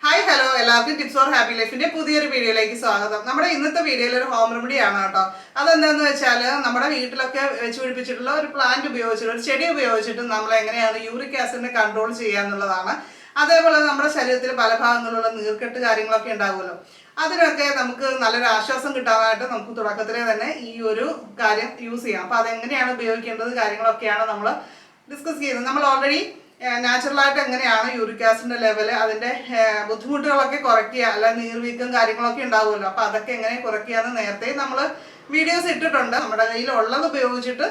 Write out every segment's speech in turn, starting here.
Hi hello എല്ലാവർക്കും tips four happy ലൈഫിന്റെ പുതിയൊരു വീഡിയോയിലേക്ക് സ്വാഗതം. നമ്മുടെ ഇന്നത്തെ വീഡിയോയിൽ ഒരു ഹോം റെമഡി ആണ് കേട്ടോ. അതെന്താണെന്ന് വെച്ചാൽ നമ്മുടെ വീട്ടിലൊക്കെ വെച്ച് പിടിപ്പിച്ചിട്ടുള്ള ഒരു പ്ലാന്റ് ഉപയോഗിച്ചിട്ട് ഒരു ചെടി ഉപയോഗിച്ചിട്ട് നമ്മൾ എങ്ങനെയാണ് യൂറിക് ആസിഡിനെ കൺട്രോൾ ചെയ്യുക എന്നുള്ളതാണ്. അതേപോലെ നമ്മുടെ ശരീരത്തിൽ പല ഭാഗങ്ങളിലുള്ള നീർക്കെട്ട് കാര്യങ്ങളൊക്കെ ഉണ്ടാവുമല്ലോ, അതിനൊക്കെ നമുക്ക് നല്ലൊരു ആശ്വാസം കിട്ടാനായിട്ട് നമുക്ക് തുടക്കത്തിലെ തന്നെ ഈ ഒരു കാര്യം യൂസ് ചെയ്യാം. അപ്പോൾ അതെങ്ങനെയാണ് ഉപയോഗിക്കേണ്ടത് കാര്യങ്ങളൊക്കെയാണ് നമ്മൾ ഡിസ്കസ് ചെയ്യുന്നത്. നമ്മൾ ഓൾറെഡി നാച്ചുറലായിട്ട് എങ്ങനെയാണ് യൂറിക് ആസിഡിൻ്റെ ലെവൽ അതിൻ്റെ ബുദ്ധിമുട്ടുകളൊക്കെ കുറയ്ക്കുക, അല്ല നീർവീക്കം കാര്യങ്ങളൊക്കെ ഉണ്ടാവുമല്ലോ, അപ്പോൾ അതൊക്കെ എങ്ങനെ കുറയ്ക്കുക എന്ന് നേരത്തെ നമ്മൾ വീഡിയോസ് ഇട്ടിട്ടുണ്ട്. നമ്മുടെ കയ്യിലുള്ളത് ഉപയോഗിച്ചിട്ട്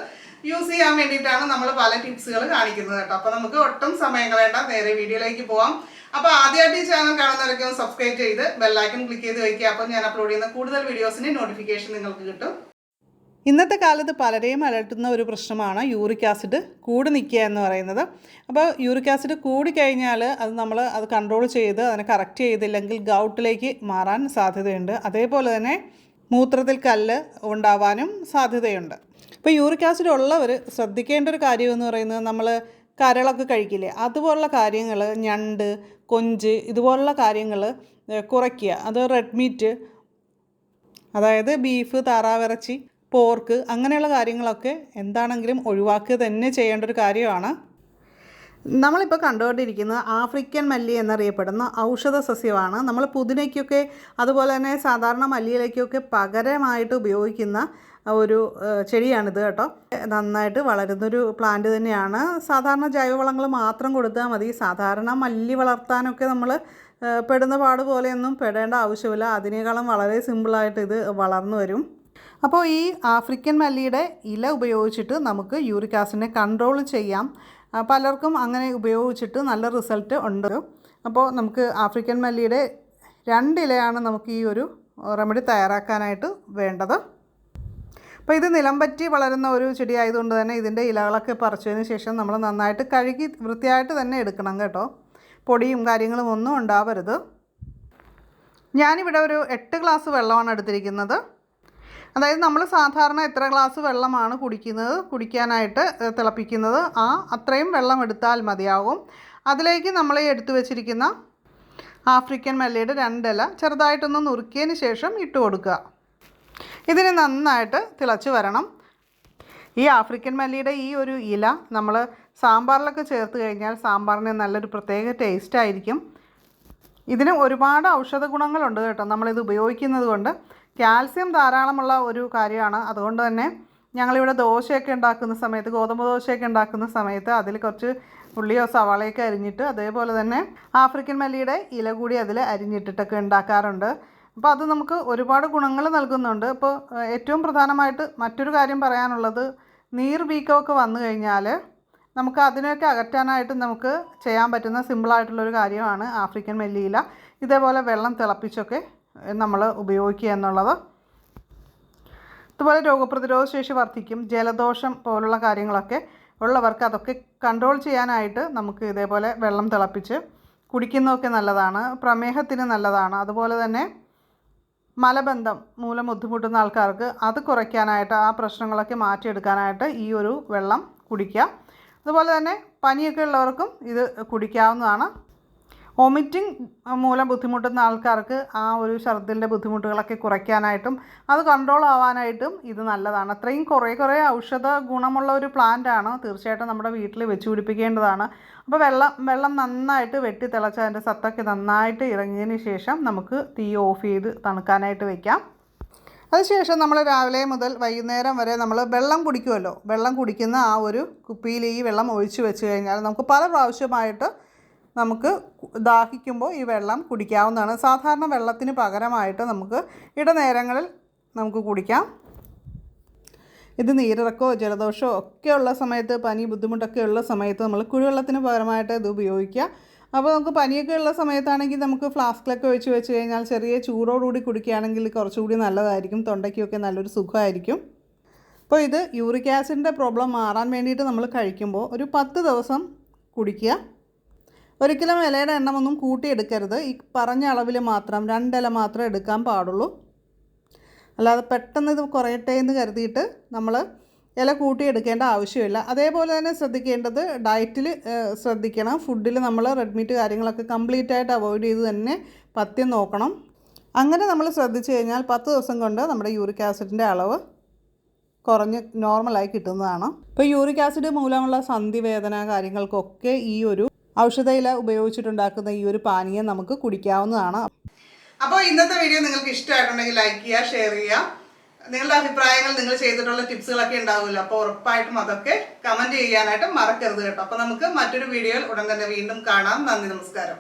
യൂസ് ചെയ്യാൻ വേണ്ടിയിട്ടാണ് നമ്മൾ പല ടിപ്സുകൾ കാണിക്കുന്നത് കേട്ടോ. അപ്പോൾ നമുക്ക് ഒട്ടും സമയം കളയേണ്ട, നേരെ വീഡിയോയിലേക്ക് പോവാം. അപ്പോൾ ആദ്യമായിട്ട് ഈ ചാനൽ കാണുന്നവരൊക്കെ ഒന്ന് സബ്സ്ക്രൈബ് ചെയ്ത് ബെല്ലൈക്കൺ ക്ലിക്ക് ചെയ്ത് വയ്ക്കുക. അപ്പോൾ ഞാൻ അപ്ലോഡ് ചെയ്യുന്ന കൂടുതൽ വീഡിയോസിൻ്റെ നോട്ടിഫിക്കേഷൻ നിങ്ങൾക്ക് കിട്ടും. ഇന്നത്തെ കാലത്ത് പലരെയും അലട്ടുന്ന ഒരു പ്രശ്നമാണ് യൂറിക് ആസിഡ് കൂടി നിൽക്കുക എന്ന് പറയുന്നത്. അപ്പോൾ യൂറിക് ആസിഡ് കൂടിക്കഴിഞ്ഞാൽ അത് കൺട്രോൾ ചെയ്ത് അതിനെ കറക്റ്റ് ചെയ്തില്ലെങ്കിൽ ഗൗട്ടിലേക്ക് മാറാൻ സാധ്യതയുണ്ട്. അതേപോലെ തന്നെ മൂത്രത്തിൽ കല്ല് ഉണ്ടാവാനും സാധ്യതയുണ്ട്. ഇപ്പോൾ യൂറിക് ആസിഡ് ഉള്ളവർ ശ്രദ്ധിക്കേണ്ട ഒരു കാര്യമെന്ന് പറയുന്നത്, നമ്മൾ കരളൊക്കെ കഴിക്കില്ലേ, അതുപോലുള്ള കാര്യങ്ങൾ, ഞണ്ട്, കൊഞ്ച് ഇതുപോലുള്ള കാര്യങ്ങൾ കുറയ്ക്കുക. അത് റെഡ് മീറ്റ്, അതായത് ബീഫ്, താറാവിറച്ചി, പോർക്ക് അങ്ങനെയുള്ള കാര്യങ്ങളൊക്കെ എന്താണെങ്കിലും ഒഴിവാക്കുക തന്നെ ചെയ്യേണ്ട ഒരു കാര്യമാണ്. നമ്മളിപ്പോൾ കണ്ടുകൊണ്ടിരിക്കുന്നത് ആഫ്രിക്കൻ മല്ലി എന്നറിയപ്പെടുന്ന ഔഷധ സസ്യമാണ്. നമ്മൾ പുതിനയ്ക്കൊക്കെ അതുപോലെ തന്നെ സാധാരണ മല്ലിയിലേക്കൊക്കെ പകരമായിട്ട് ഉപയോഗിക്കുന്ന ഒരു ചെടിയാണിത് കേട്ടോ. നന്നായിട്ട് വളരുന്നൊരു പ്ലാന്റ് തന്നെയാണ്. സാധാരണ ജൈവവളങ്ങൾ മാത്രം കൊടുത്താൽ മതി. സാധാരണ മല്ലി വളർത്താനൊക്കെ നമ്മൾ പെടുന്ന പാട് പോലെയൊന്നും പെടേണ്ട ആവശ്യമില്ല. അതിനേക്കാളും വളരെ സിമ്പിളായിട്ട് ഇത് വളർന്നു വരും. അപ്പോൾ ഈ ആഫ്രിക്കൻ മല്ലിയുടെ ഇല ഉപയോഗിച്ചിട്ട് നമുക്ക് യൂറിക് ആസിഡിനെ കൺട്രോൾ ചെയ്യാം. പലർക്കും അങ്ങനെ ഉപയോഗിച്ചിട്ട് നല്ല റിസൾട്ട് ഉണ്ട്. അപ്പോൾ നമുക്ക് ആഫ്രിക്കൻ മല്ലിയുടെ 2 ഇലയാണ് നമുക്ക് ഈ ഒരു റെമഡി തയ്യാറാക്കാനായിട്ട് വേണ്ടത്. അപ്പോൾ ഇത് നിലം പറ്റി വളരുന്ന ഒരു ചെടി ആയതുകൊണ്ട് തന്നെ ഇതിൻ്റെ ഇലകളൊക്കെ പറിച്ചതിന് ശേഷം നമ്മൾ നന്നായിട്ട് കഴുകി വൃത്തിയായിട്ട് തന്നെ എടുക്കണം കേട്ടോ. പൊടിയും കാര്യങ്ങളും ഒന്നും ഉണ്ടാവരുത്. ഞാനിവിടെ ഒരു 8 ഗ്ലാസ് വെള്ളമാണ് എടുത്തിരിക്കുന്നത്. അതായത് നമ്മൾ സാധാരണ എത്ര ഗ്ലാസ് വെള്ളമാണ് കുടിക്കാനായിട്ട് തിളപ്പിക്കുന്നത്, അത്രയും വെള്ളം എടുത്താൽ മതിയാകും. അതിലേക്ക് നമ്മൾ എടുത്തു വെച്ചിരിക്കുന്ന ആഫ്രിക്കൻ മല്ലിയുടെ 2 ഇല ചെറുതായിട്ടൊന്ന് നുറുക്കിയതിന് ശേഷം ഇട്ട് കൊടുക്കുക. ഇതിന് നന്നായിട്ട് തിളച്ച് വരണം. ഈ ആഫ്രിക്കൻ മല്ലിയുടെ ഈ ഒരു ഇല നമ്മൾ സാമ്പാറിലൊക്കെ ചേർത്ത് കഴിഞ്ഞാൽ സാമ്പാറിന് നല്ലൊരു പ്രത്യേക ടേസ്റ്റ് ആയിരിക്കും. ഇതിന് ഒരുപാട് ഔഷധ ഗുണങ്ങളുണ്ട് കേട്ടോ. നമ്മളിത് ഉപയോഗിക്കുന്നത് കൊണ്ട് കാൽസ്യം ധാരാളമുള്ള ഒരു കാര്യമാണ്. അതുകൊണ്ട് തന്നെ ഞങ്ങളിവിടെ ദോശയൊക്കെ ഉണ്ടാക്കുന്ന സമയത്ത്, ഗോതമ്പ് ദോശയൊക്കെ ഉണ്ടാക്കുന്ന സമയത്ത് അതിൽ കുറച്ച് ഉള്ളിയോ സവാളയൊക്കെ അരിഞ്ഞിട്ട് അതേപോലെ തന്നെ ആഫ്രിക്കൻ മല്ലിയുടെ ഇല കൂടി അതിൽ അരിഞ്ഞിട്ടിട്ടൊക്കെ ഉണ്ടാക്കാറുണ്ട്. അപ്പോൾ അത് നമുക്ക് ഒരുപാട് ഗുണങ്ങൾ നൽകുന്നുണ്ട്. ഇപ്പോൾ ഏറ്റവും പ്രധാനമായിട്ട് മറ്റൊരു കാര്യം പറയാനുള്ളത്, നീർവീക്കമൊക്കെ വന്നു കഴിഞ്ഞാൽ നമുക്ക് അതിനെയൊക്കെ അകറ്റാനായിട്ട് നമുക്ക് ചെയ്യാൻ പറ്റുന്ന സിമ്പിളായിട്ടുള്ളൊരു കാര്യമാണ് ആഫ്രിക്കൻ മല്ലിയില ഇതേപോലെ വെള്ളം തിളപ്പിച്ചൊക്കെ നമ്മൾ ഉപയോഗിക്കുക എന്നുള്ളത്. അതുപോലെ രോഗപ്രതിരോധ ശേഷി വർദ്ധിക്കും. ജലദോഷം പോലുള്ള കാര്യങ്ങളൊക്കെ ഉള്ളവർക്ക് അതൊക്കെ കൺട്രോൾ ചെയ്യാനായിട്ട് നമുക്ക് ഇതേപോലെ വെള്ളം തിളപ്പിച്ച് കുടിക്കുന്നതൊക്കെ നല്ലതാണ്. പ്രമേഹത്തിന് നല്ലതാണ്. അതുപോലെ തന്നെ മലബന്ധം മൂലം ബുദ്ധിമുട്ടുന്ന ആൾക്കാർക്ക് അത് കുറയ്ക്കാനായിട്ട്, ആ പ്രശ്നങ്ങളൊക്കെ മാറ്റിയെടുക്കാനായിട്ട് ഈ ഒരു വെള്ളം കുടിക്കുക. അതുപോലെ തന്നെ പനിയൊക്കെ ഉള്ളവർക്കും ഇത് കുടിക്കാവുന്നതാണ്. വോമിറ്റിംഗ് മൂലം ബുദ്ധിമുട്ടുന്ന ആൾക്കാർക്ക് ആ ഒരു ഛർദ്ദിലിൻ്റെ ബുദ്ധിമുട്ടുകളൊക്കെ കുറയ്ക്കാനായിട്ടും അത് കൺട്രോൾ ആവാനായിട്ടും ഇത് നല്ലതാണ്. അത്രയും കുറേ ഔഷധ ഗുണമുള്ള ഒരു പ്ലാന്റാണ്. തീർച്ചയായിട്ടും നമ്മുടെ വീട്ടിൽ വെച്ച് പിടിപ്പിക്കേണ്ടതാണ്. അപ്പോൾ വെള്ളം നന്നായിട്ട് വെട്ടി തിളച്ച് അതിൻ്റെ സത്തൊക്കെ നന്നായിട്ട് ഇറങ്ങിയതിന് ശേഷം നമുക്ക് തീ ഓഫ് ചെയ്ത് തണുക്കാനായിട്ട് വയ്ക്കാം. അതിനുശേഷം നമ്മൾ രാവിലെ മുതൽ വൈകുന്നേരം വരെ നമ്മൾ വെള്ളം കുടിക്കുമല്ലോ, വെള്ളം കുടിക്കുന്ന ആ ഒരു കുപ്പിയിൽ ഈ വെള്ളം ഒഴിച്ച് വെച്ച് കഴിഞ്ഞാൽ നമുക്ക് പല പ്രാവശ്യമായിട്ട് നമുക്ക് ദാഹിക്കുമ്പോൾ ഈ വെള്ളം കുടിക്കാവുന്നതാണ്. സാധാരണ വെള്ളത്തിന് പകരമായിട്ട് നമുക്ക് ഇടനേരങ്ങളിൽ നമുക്ക് കുടിക്കാം. ഇത് നീരിറക്കമോ ജലദോഷമോ ഒക്കെയുള്ള സമയത്ത്, പനി ബുദ്ധിമുട്ടൊക്കെ ഉള്ള സമയത്ത് നമ്മൾ കുടിവെള്ളത്തിന് പകരമായിട്ട് ഇത് ഉപയോഗിക്കുക. അപ്പോൾ നമുക്ക് പനിയൊക്കെ ഉള്ള സമയത്താണെങ്കിൽ നമുക്ക് ഫ്ലാസ്കിലൊക്കെ ഒഴിച്ച് വെച്ച് കഴിഞ്ഞാൽ ചെറിയ ചൂടോടുകൂടി കുടിക്കുകയാണെങ്കിൽ കുറച്ചുകൂടി നല്ലതായിരിക്കും. തൊണ്ടയ്ക്കൊക്കെ നല്ലൊരു സുഖമായിരിക്കും. അപ്പോൾ ഇത് യൂറിക് ആസിഡിൻ്റെ പ്രോബ്ലം മാറാൻ വേണ്ടിയിട്ട് നമ്മൾ കഴിക്കുമ്പോൾ ഒരു 10 ദിവസം കുടിക്കുക. ഒരിക്കലും ഇലയുടെ എണ്ണമൊന്നും കൂട്ടിയെടുക്കരുത്. ഈ പറഞ്ഞ അളവിൽ മാത്രം 2 ഇല മാത്രമേ എടുക്കാൻ പാടുള്ളൂ. അല്ലാതെ പെട്ടെന്ന് ഇത് കുറയട്ടെ എന്ന് കരുതിയിട്ട് നമ്മൾ ഇല കൂട്ടിയെടുക്കേണ്ട ആവശ്യമില്ല. അതേപോലെ തന്നെ ശ്രദ്ധിക്കേണ്ടത് ഡയറ്റിൽ ശ്രദ്ധിക്കണം. ഫുഡിൽ നമ്മൾ റെഡ് മീറ്റ് കാര്യങ്ങളൊക്കെ കംപ്ലീറ്റ് ആയിട്ട് അവോയ്ഡ് ചെയ്ത് തന്നെ പഥ്യം നോക്കണം. അങ്ങനെ നമ്മൾ ശ്രദ്ധിച്ചു കഴിഞ്ഞാൽ 10 ദിവസം കൊണ്ട് നമ്മുടെ യൂറിക് ആസിഡിൻ്റെ അളവ് കുറഞ്ഞ് നോർമലായി കിട്ടുന്നതാണ്. ഇപ്പോൾ യൂറിക് ആസിഡ് മൂലമുള്ള സന്ധിവേദന കാര്യങ്ങൾക്കൊക്കെ ഈ ഒരു ഔഷധയില ഉപയോഗിച്ചിട്ടുണ്ടാക്കുന്ന ഈ ഒരു പാനീയം നമുക്ക് കുടിക്കാവുന്നതാണ്. അപ്പോൾ ഇന്നത്തെ വീഡിയോ നിങ്ങൾക്ക് ഇഷ്ടമായിട്ടുണ്ടെങ്കിൽ ലൈക്ക് ചെയ്യുക, ഷെയർ ചെയ്യുക. നിങ്ങളുടെ അഭിപ്രായങ്ങൾ, നിങ്ങൾ ചെയ്തിട്ടുള്ള ടിപ്സുകളൊക്കെ ഉണ്ടാവുമല്ലോ, അപ്പോൾ ഉറപ്പായിട്ടും അതൊക്കെ കമൻറ്റ് ചെയ്യാനായിട്ട് മറക്കരുത് കേട്ടോ. അപ്പോൾ നമുക്ക് മറ്റൊരു വീഡിയോയിൽ ഉടൻ തന്നെ വീണ്ടും കാണാം. നന്ദി, നമസ്കാരം.